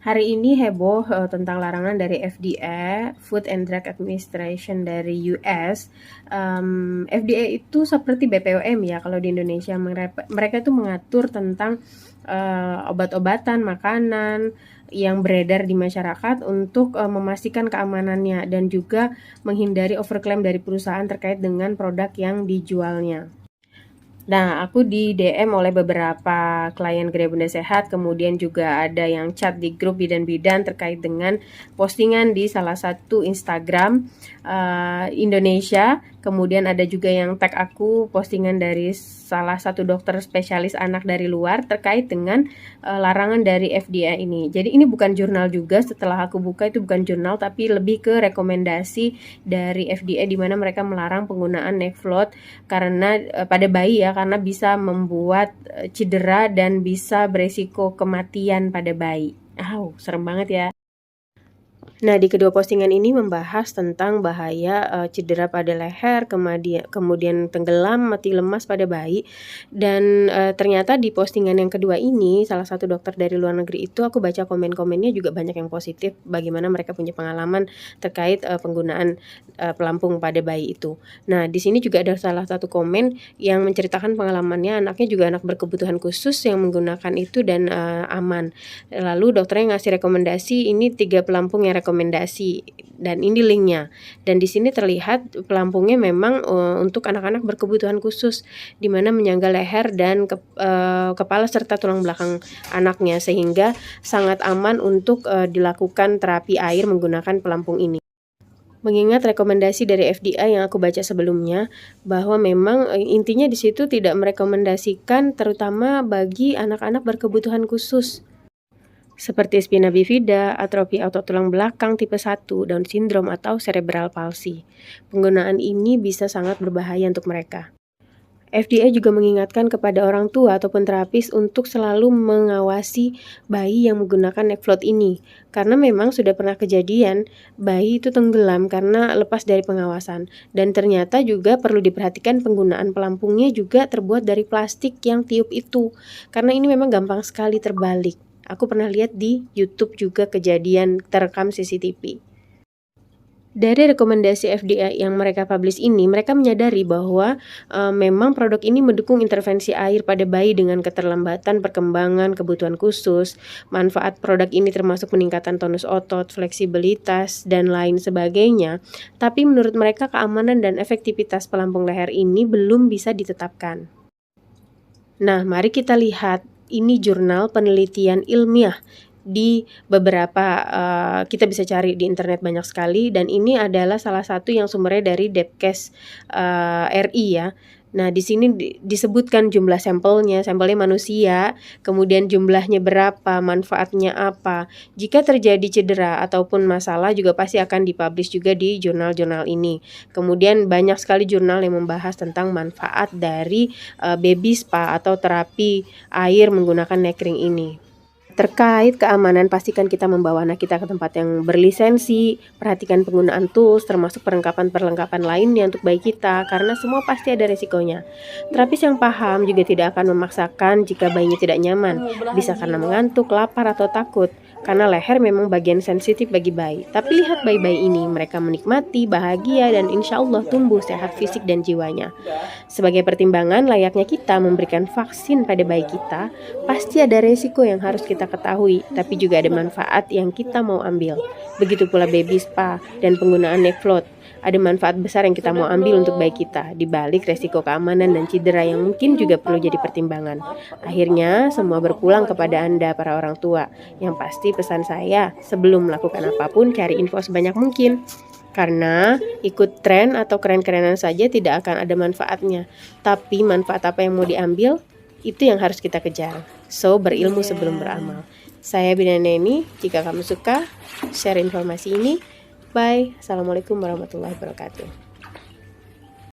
Hari ini heboh tentang larangan dari FDA, Food and Drug Administration dari US. FDA itu seperti BPOM ya kalau di Indonesia. Mereka itu mengatur tentang obat-obatan, makanan yang beredar di masyarakat untuk memastikan keamanannya dan juga menghindari overclaim dari perusahaan terkait dengan produk yang dijualnya. Nah, aku di DM oleh beberapa klien Gerai Bunda Sehat, kemudian juga ada yang chat di grup bidan-bidan terkait dengan postingan di salah satu Instagram Indonesia. Kemudian ada juga yang tag aku postingan dari salah satu dokter spesialis anak dari luar terkait dengan larangan dari FDA ini. Jadi ini bukan jurnal juga, setelah aku buka itu bukan jurnal tapi lebih ke rekomendasi dari FDA di mana mereka melarang penggunaan Nextflot karena pada bayi ya, karena bisa membuat cedera dan bisa beresiko kematian pada bayi. Serem banget ya. Nah, di kedua postingan ini membahas tentang bahaya cedera pada leher, kemudian tenggelam, mati lemas pada bayi. Dan ternyata di postingan yang kedua ini, salah satu dokter dari luar negeri itu, aku baca komen-komennya juga banyak yang positif, bagaimana mereka punya pengalaman terkait penggunaan pelampung pada bayi itu. Nah, di sini juga ada salah satu komen yang menceritakan pengalamannya, anaknya juga anak berkebutuhan khusus yang menggunakan itu dan aman. Lalu dokternya ngasih rekomendasi, ini 3 pelampung yang rekomendasi dan ini linknya. Dan di sini terlihat pelampungnya memang untuk anak-anak berkebutuhan khusus, di mana menyangga leher dan kepala serta tulang belakang anaknya, sehingga sangat aman untuk dilakukan terapi air menggunakan pelampung ini. Mengingat rekomendasi dari FDA yang aku baca sebelumnya, bahwa memang intinya di situ tidak merekomendasikan terutama bagi anak-anak berkebutuhan khusus seperti spina bifida, atrofi otot tulang belakang tipe 1, Down syndrome atau cerebral palsy. Penggunaan ini bisa sangat berbahaya untuk mereka. FDA juga mengingatkan kepada orang tua ataupun terapis untuk selalu mengawasi bayi yang menggunakan Nextflot ini, karena memang sudah pernah kejadian bayi itu tenggelam karena lepas dari pengawasan. Dan ternyata juga perlu diperhatikan penggunaan pelampungnya juga terbuat dari plastik yang tiup itu, karena ini memang gampang sekali terbalik. Aku pernah lihat di YouTube juga kejadian terekam CCTV. Dari rekomendasi FDA yang mereka publish ini, mereka menyadari bahwa memang produk ini mendukung intervensi air pada bayi dengan keterlambatan perkembangan kebutuhan khusus. Manfaat produk ini termasuk peningkatan tonus otot, fleksibilitas, dan lain sebagainya. Tapi menurut mereka keamanan dan efektivitas pelampung leher ini belum bisa ditetapkan. Nah, mari kita lihat. Ini jurnal penelitian ilmiah di beberapa kita bisa cari di internet banyak sekali, dan ini adalah salah satu yang sumbernya dari Depkes RI ya. Nah, di sini disebutkan jumlah sampelnya manusia, kemudian jumlahnya berapa, manfaatnya apa. Jika terjadi cedera ataupun masalah juga pasti akan dipublish juga di jurnal-jurnal ini. Kemudian banyak sekali jurnal yang membahas tentang manfaat dari baby spa atau terapi air menggunakan Necring ini. Terkait keamanan, pastikan kita membawa anak kita ke tempat yang berlisensi, perhatikan penggunaan tools, termasuk perlengkapan lainnya untuk bayi kita, karena semua pasti ada resikonya. Terapis yang paham juga tidak akan memaksakan jika bayinya tidak nyaman, bisa karena mengantuk, lapar, atau takut, karena leher memang bagian sensitif bagi bayi. Tapi lihat bayi-bayi ini, mereka menikmati, bahagia, dan insya Allah tumbuh sehat fisik dan jiwanya. Sebagai pertimbangan, layaknya kita memberikan vaksin pada bayi kita, pasti ada resiko yang harus kita ketahui, tapi juga ada manfaat yang kita mau ambil. Begitu pula baby spa dan penggunaan Nextflot. Ada manfaat besar yang kita mau ambil untuk bayi kita, di balik resiko keamanan dan cedera yang mungkin juga perlu jadi pertimbangan. Akhirnya, semua berpulang kepada Anda, para orang tua. Yang pasti pesan saya, sebelum melakukan apapun, cari info sebanyak mungkin. Karena ikut tren atau keren-kerenan saja tidak akan ada manfaatnya. Tapi manfaat apa yang mau diambil, itu yang harus kita kejar. So, berilmu sebelum beramal. Saya Bina Neni, jika kamu suka, share informasi ini. Bye. Assalamualaikum warahmatullahi wabarakatuh.